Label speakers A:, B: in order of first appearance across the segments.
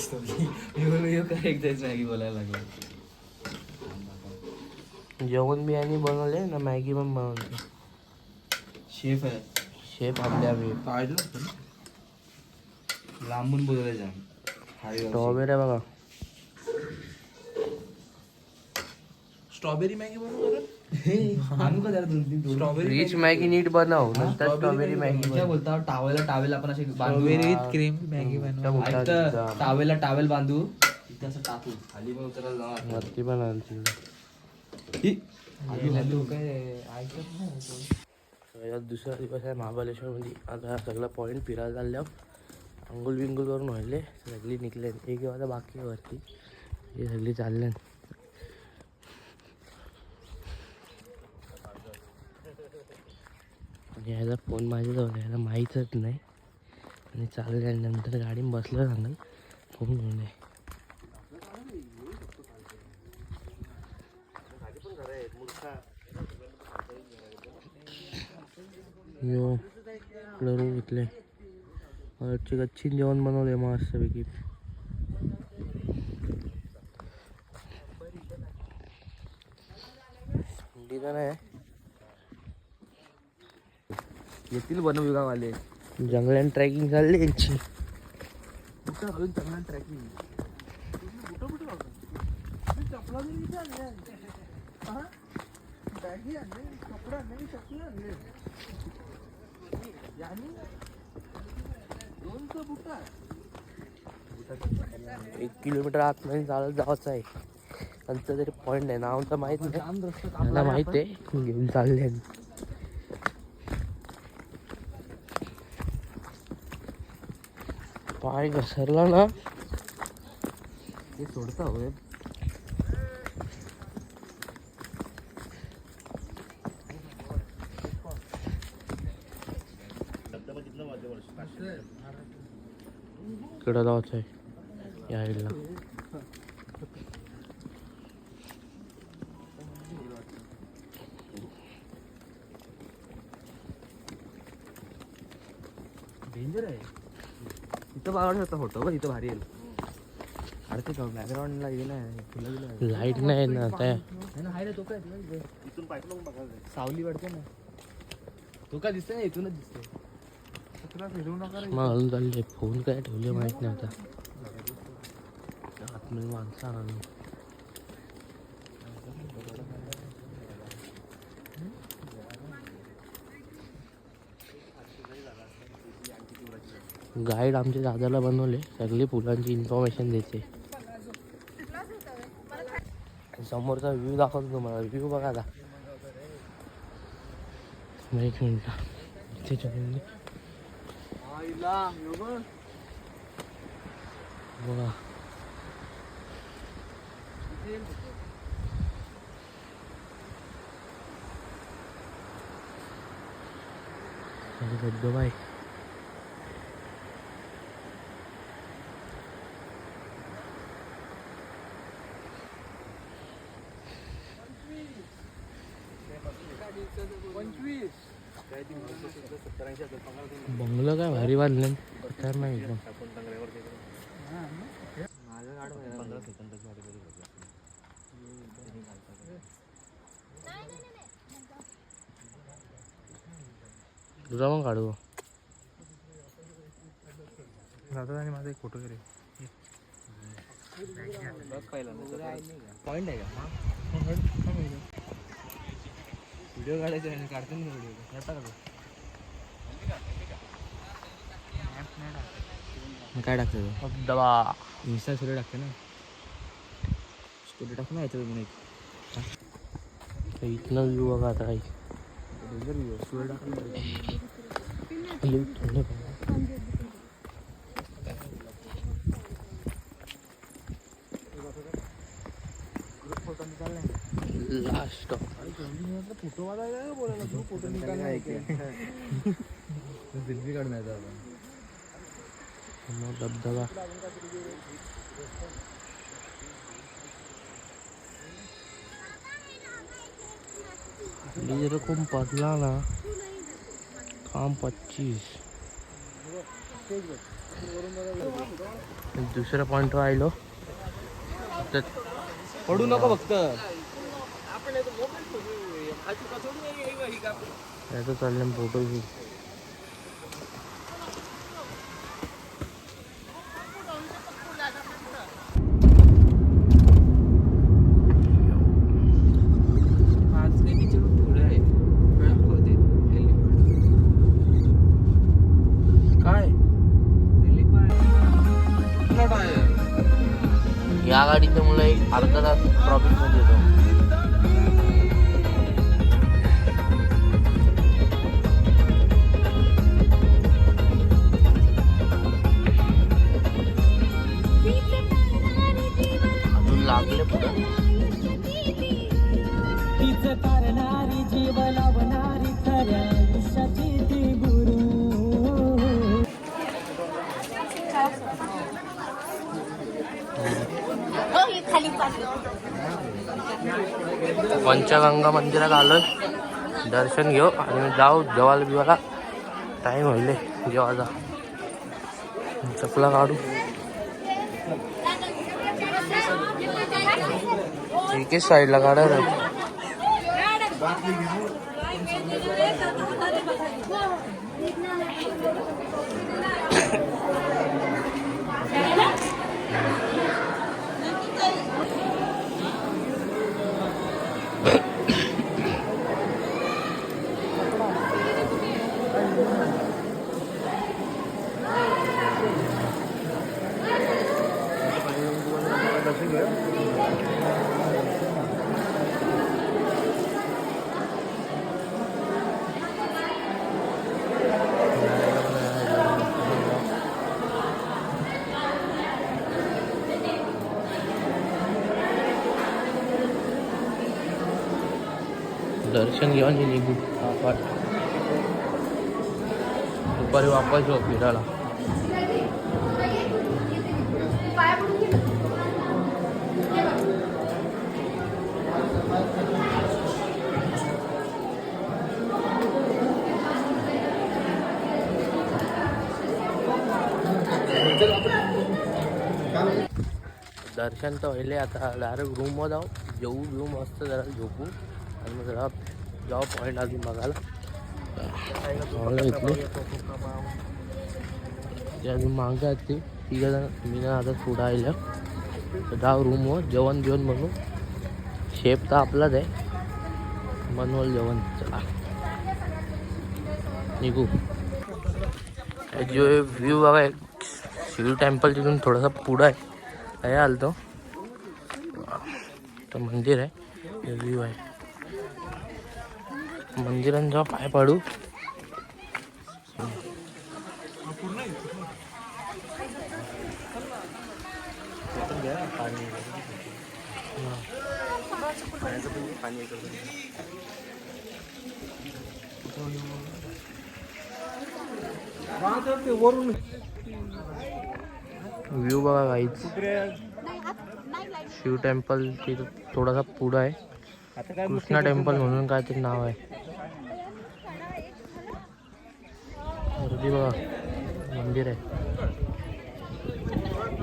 A: एकदाच मॅगी बोलायला लागला.
B: जेवण बिर्याणी बनवले ना, मॅगी पण बनवले.
A: शेफ आहे.
B: शेफ आपल्या आम्ही
A: लांबून बोलायला जाम.
B: स्ट्रॉबेरी आहे बघा.
A: स्ट्रॉबेरी मॅगी बनवू आणू का जरा 2-3 स्ट्रॉबेरी
B: रिच मॅगी नीट बनव, नंतर स्ट्रॉबेरी मॅगी
A: काय बोलता. टावेल आपण असे बांधू.
C: क्रीम मॅगी बनव.
A: टावेल बांधू इथे असं टाकू खाली पण उतरायला जाणार
B: वरती पण आणतील. दुसरा दिवस आहे महाबळेश्वरमध्ये. आता सगळं पॉईंट फिरायला चालल्यावर अंघोळ बिंगोल करून व्हायले, सगळी निघले. एक वाजता बाकी आहे वरती, हे सगळी चालले. यायला फोन माझ्याजवळ यायला माहीतच नाही आणि चालले. नंतर गाडीत बसलं सांगाल फोन घेऊन आहे. रूम घेतले. गच्ची जेवण बनवले मस्तपैकी. थंडी तर नाही.
A: येतील वन विभागवाले.
B: जंगलात ट्रेकिंग चालली यांची.
A: जंगलात ट्रेकिंग
B: एक किलोमीटर आतमध्ये चालत जायचं आहे. नंतर तरी पॉईंट आहे, नाव तर माहित नाही. मला माहित आहे, घेऊन चालले. पाय घसरला ना
A: ते सोडता होय.
B: इकडं जायचं आहे या साईडला.
A: डेंजर आहे. इथं बावड होता फोटो बघ, इथं भारी येईल. अरे ते बॅकग्राऊंडला हे नाही,
B: लाईट नाही ना त्या.
A: आहे ना तो काय इथून पाहिजे सावली वाटते ना. तो काय दिसतोय ना, इथूनच दिसतोय. फिरवू नका रे.
B: मग हलून चालले. फोन काय ठेवले माहित नाही आता. आतमध्ये माणसं आणून गाईड आमच्या दादाला बनवले. सगळी फुलांची इन्फॉर्मेशन देते. समोरचा व्ह्यू दाखवतो तुम्हाला. व्ह्यू बघा आता. एक मिनिट इथे बघा. धबधबा आहे. बंगलं काय भारी बांधलं तर नाही एकदम. तुझा मग काढू
C: दादा आणि माझा एक फोटो घे.
A: पॉइंट आहे का व्हिडिओ काढायचा आहे. काढतो ना व्हिडिओ. करता का काय टाकतं
B: धबधबा.
A: इन्स्टा स्टोरी टाकते ना. स्टोरी टाकू ना याच्यावर म्हणून
B: इथनं व्ह्यू बघा आता. काही
A: स्टोरी टाकून
B: लास्ट
A: फोटो वाला बोलायला फोटो निघाला. सेल्फी काढण्याचा आपण
B: धबधबा. जेरकम पडला ना काम 25. दुसऱ्या पॉईंटवर आलो तर
A: पडू नको फक्त.
B: याचं चाललं फोटो घेऊ.
C: आज काही तिचे पुढे आहे दाखवते
B: काय
C: हेलिपॅड आहे.
B: या गाडीच्या मुलं एक अर्धा तास ट्रॉफिक मध्ये येतो. अजून लागले पुढं.
D: तीच करणारी जीव लावणारी खऱ्या आयुष्याची ती गुरु.
B: पंचगंगा मंदिरात आलोय. दर्शन घेऊ आणि जाऊ जेवायला बिवायला. टाईम होईल जेवायचा. चपला काढू. एकेच साईडला काढायला. दर्शन घेऊन निघू. दुपारी वापस येऊ फिरायला. दर्शन तर होईल. आता डायरेक्ट रूमवर जाऊ. जेवू बिवू मस्त जरा झोपू आणि मग जरा जाऊ पॉईंट अजून बघायला. इथले ते अजून मागं आहेत ते तिघं जण. मी ना आता पुढं आल्या तर जाऊ रूमवर जेवण बिवण बनवू. शेप तर आपलाच आहे. बनवलं जेवण. चला निघू. जो व्ह्यू बघा एक शिव टेम्पल तिथून थोडासा पुढं आहे. काय आलतो तर मंदिर आहे. व्ह्यू आहे. मंदिरांचा पाय पाडू. व्ह्यू बघा काहीच. शिव टेम्पल तिथं थोडासा पुढं आहे. कृष्णा टेम्पल म्हणून काहीतरी नाव आहे. गर्दी बघा. मंदिर आहे.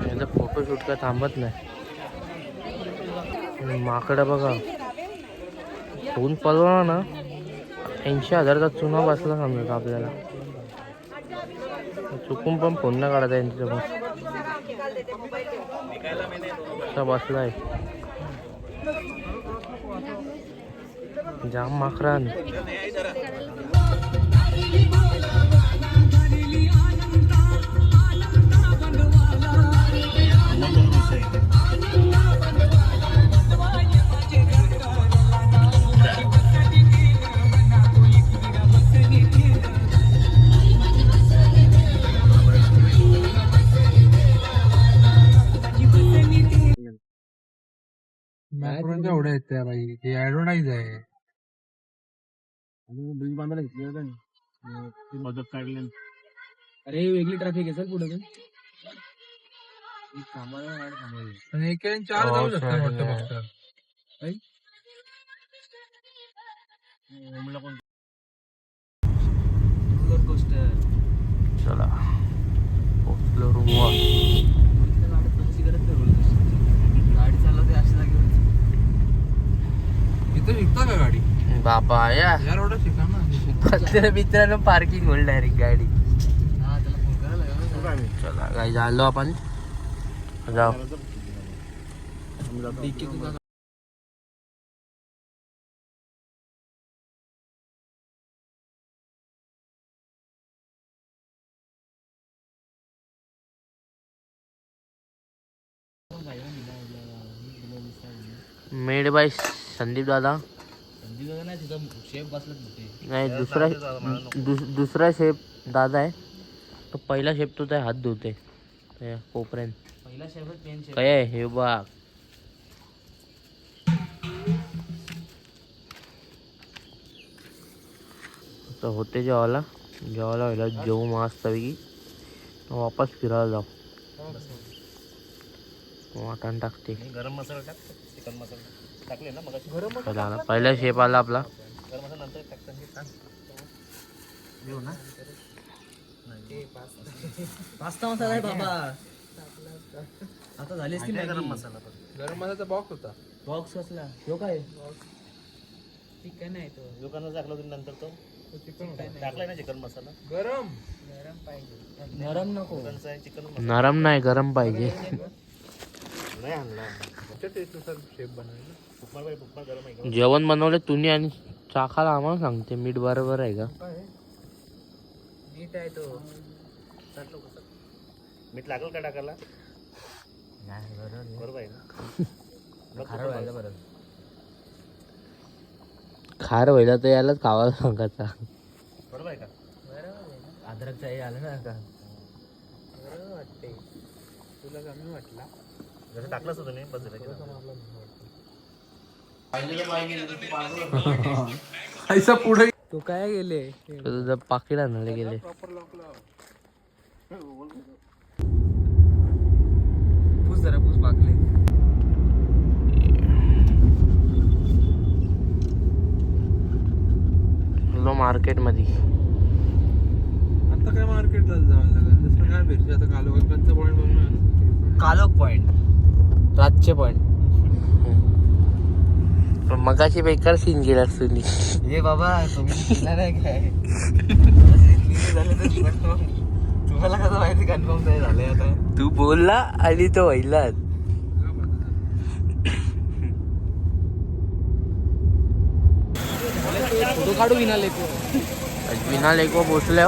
B: याचा फोटोशूट काय थांबत नाही. माकडं बघा. फोन पळवला ना 80,000चा चुना बसला समजा आपल्याला. चुकून पण फोन नाही काढायचा यांच्यासमोर. असा बसलाय. जाम माकरान.
C: मॅक्रोनच्या एवढ्या आहेत त्या बाई. हे ऍडव्हर्टाईज आहे.
A: ब्रिज बांधायला घेतली का नाही मदत काढली. अरे वेगळी ट्रॅफिक आहे सर पुढे.
C: पण एक चार जाऊ शकतात वाटतं फक्त.
B: चला पोचलो. वा.
A: गाडी चालवते अशा जागेवर.
C: इथं शिकता का गाडी
B: बाबा या
C: रोड शिका ना.
B: मित्रांनो पार्किंग होईल डायरेक्ट गाडी.
A: हा त्याला फोन करायला लागेल ना.
B: चला काय झालो आपण जाऊ.
A: डिक्की तू का-
B: मेड बाय संदीप दादा.
A: संदीप दादा नाही तिथं शेफ बसलेत होते.
B: नाही दुसरा शेफ दादा आहे. तो पहिला शेफ तो हात धुते कोपऱ्यात.
A: पहिला शेफच मेन शेफ.
B: काय आहे हे बघ. तर होते जेवायला व्हायला जेवू मस्त पैकी वापस फिरायला जाऊ. वाटण टाकते.
A: गरम मसाला टाक. चिकन मसाला टाकले ना मग.
B: चला ना पहिला शेप आला आपला.
A: गरम मसाला नंतर टाकतात हे सांग. घेऊ ना. पास्ता मसाला आहे बाबा. आता झालीच की गरम मसाला.
C: गरम मसाल्याचा बॉक्स होता.
A: बॉक्स कसला ह्यो काय
C: चिकन आहे तो.
A: दुकानात टाकलं होतं नंतर तो
C: चिकन
A: टाकलाय ना चिकन मसाला.
C: गरम
A: नरम नको. चिकन मसाला
B: नरम नाही गरम पाहिजे.
A: नाही आणला.
C: टेस्टनुसार शेप बनवायला.
A: उपमा गरम आहे का?
B: जेवण बनवले तुम्ही आणि चाखाला आम्हाला सांगते मीठ बरोबर आहे का.
C: नीट आहे तो.
A: मीठ लागल का टाकायला?
B: नाही
A: बरोबर आहे ना. खारं व्हायला बरं.
B: खार व्हायला तर यालाच खावायला सांगायचा.
A: बरोबर आहे का? अद्रकचा हे आलं ना का?
C: बरं वाटते. तुला कमी वाटला.
A: जसं टाकलंच होतं नाही बस
C: ऐसा पुढे तू काय गेले
B: तुझं पाकिट आणायला गेले.
C: प्रॉपर लॉक लाव.
A: पूस जरा पूस पाकले.
B: मार्केट मध्ये
C: आता काय मार्केटला जावं लागेल. दुसरं काय भेटते आता. कालोखांचा पॉईंट बघून
A: कालोख पॉइंट रातचे पॉइंट.
B: पण मगाशी बेकार सीन गेला तुम्ही.
A: हे बाबा तुम्ही केला नाही काय झालं तर तुम्हाला कसं माहिती कन्फर्म नाही झालंय आता.
B: तू बोलला आणि तो व्हायला.
A: फोटो काढू विनाले
B: विना लेको पोचलो.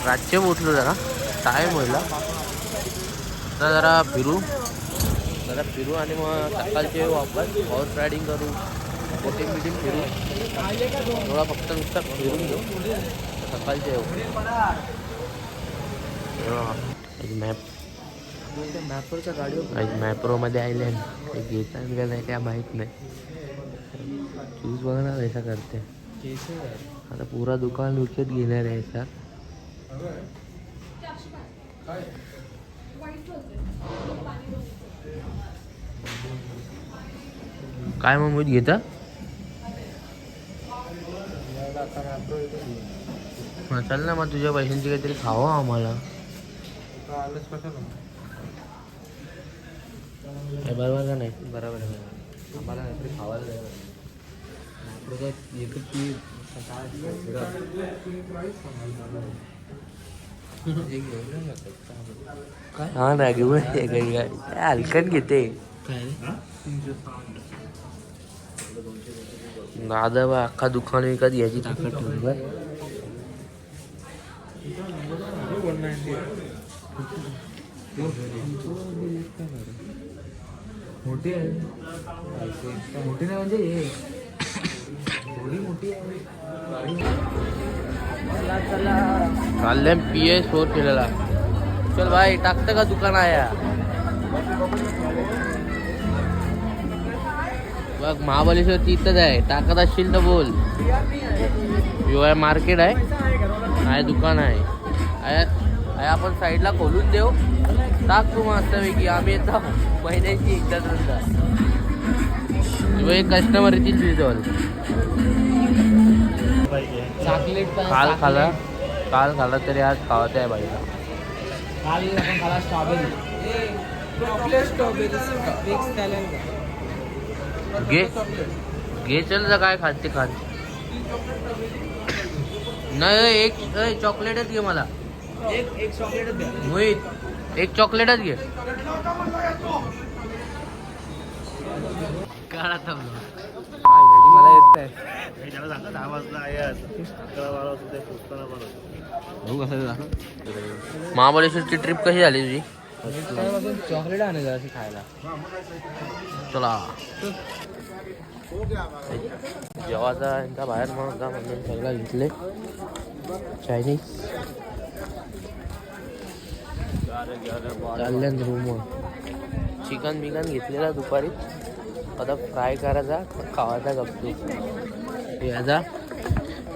B: रातचे पोचलो जरा टाईम व्हायला. आता जरा फिरू आणि मग सकाळचे वापस हॉर्स रायडिंग करू. बोटिंग बिटिंग फिरू. थोडा फक्त नुसता फिरून घेऊ. सकाळचे येऊ.
A: मॅपवरच्या गाडीवर
B: मॅप्रोमध्ये आले घेतात का नाही काय माहीत नाही. चूज बघा ना ऐसा करते. आता पुरा दुकान विकत घेणार आहे ऐसा. काय मग मूज घेता. चल ना मग तुझ्या पैशांची काहीतरी खावं आम्हाला. बरोबर का नाही.
A: बरोबर आहे. आम्हाला काहीतरी खावायला जायला एकच ती
B: हा ना घेऊन हलकट घेते. दादा बा अख्खा दुकान विकत घ्यायची ताकद ठेवून बघ.
A: मोठी आहे. मोठी नाही म्हणजे हे थोडी मोठी आहे.
B: चालले PS4 केलेला. चल भाई टाकतं का दुकान आहे. बघ महाबळेश्वर तिथंच आहे. टाकत असशील तर बोल. आहे मार्केट आहे दुकान आहे आपण साईडला खोलून देऊ. टाक तू मस्तपैकी. आम्ही येतो महिन्याची एकदा एक कस्टमर येतील तुझ्याजवळ.
A: चॉकलेट
B: काल खाला तरी आज खावायचं आहे बाईला.
A: काल आपण खाला स्ट्रॉबेरी.
B: घे चल जा काय खाते खात नाही. एक चॉकलेटच घे मला.
A: एक चॉकलेटच द्या.
B: मोहित एक चॉकलेटच घे. काळा थांबलो
A: मला येत नाही.
B: महाबळेश्वरची ट्रिप कशी झाली तुझी?
A: चॉकलेट आणायचं अशी खायला.
B: चला जेवायचा यांचा बाहेर मग म्हणजे सगळं घेतले चायनीज. चालल्या रूमवर चिकन बिकन घेतलेला दुपारी. आता फ्राय करायचा खावायचा गपचूप.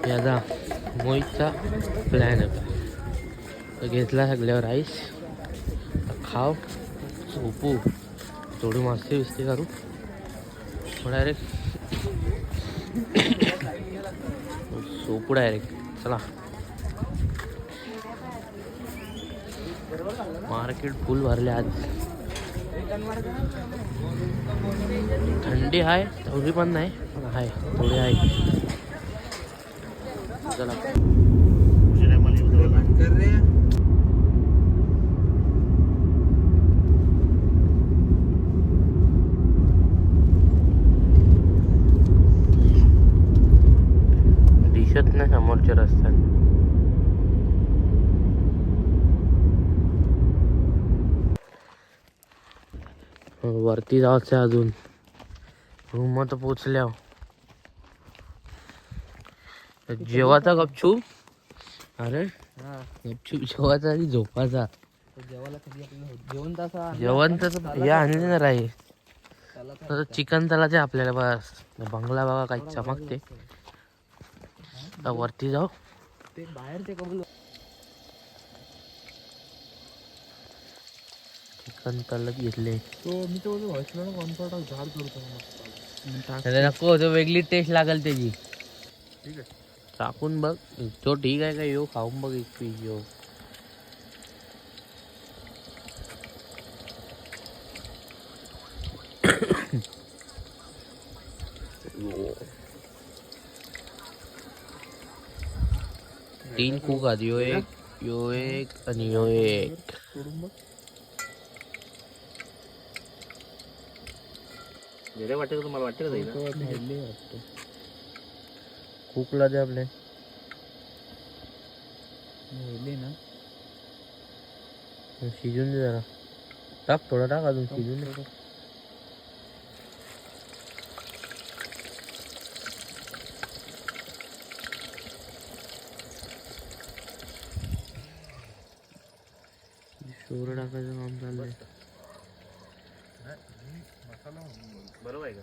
B: याचा मोहितचा प्लॅन होता. तर घेतला सगळ्यावर राईस. खाव झोपू थोडी मस्ती बिस्ती करू डायरेक्ट झोपू डायरेक्ट. चला मार्केट फुल भरले आज. थंडी आहे तेवढी पण नाही पण आहे थोडी आहे. चला
C: कर रे.
B: दिसत नाही समोरच्या रस्त्यात. वरती जायचं अजून. रूम तर पोचल्या. जेवायचा गपचूप. अरे गपचूप जेवायचा आणि झोपायचा.
A: जेवायला कधी आपल्याला जेवण तसा
B: जेवण तर या आणणार आहे. तर चिकन तलाचे आपल्याला बस. बंगला बघा काही चमकते. आता वरती जाऊ.
A: ते बाहेर ते कबूल.
B: चिकन तलत घेतले.
A: तो मी तो व्हायचं ना कॉन्फर्ट झाड करतो मस्त.
B: त्याला नको तो वेगळी टेस्ट लागेल त्याची.
A: ठीक आहे
B: टाकून बघ तो ठीक आहे का. येऊ खाऊन बघ एक पीस येऊ. तीन कुक आधी यो एक आणि यो एक.
A: सोडून बघ.
B: वाटत तुम्हाला वाटतं का
A: खाल्ले वाटतं.
B: कुकला दे आपले.
A: खाल्ले ना.
B: शिजून दे जरा. टाक थोडा टाक अजून शिजून दे. शोर टाकायचं काम चाललंय. बरोबर आहे का.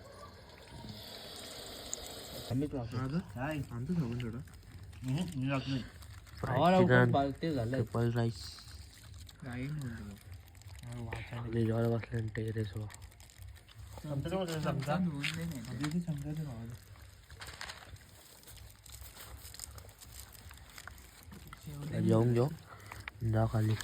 B: ट्रिपल राईस जेवायला बसल्या टेरेस वर. जेवून घेऊ जा खाली.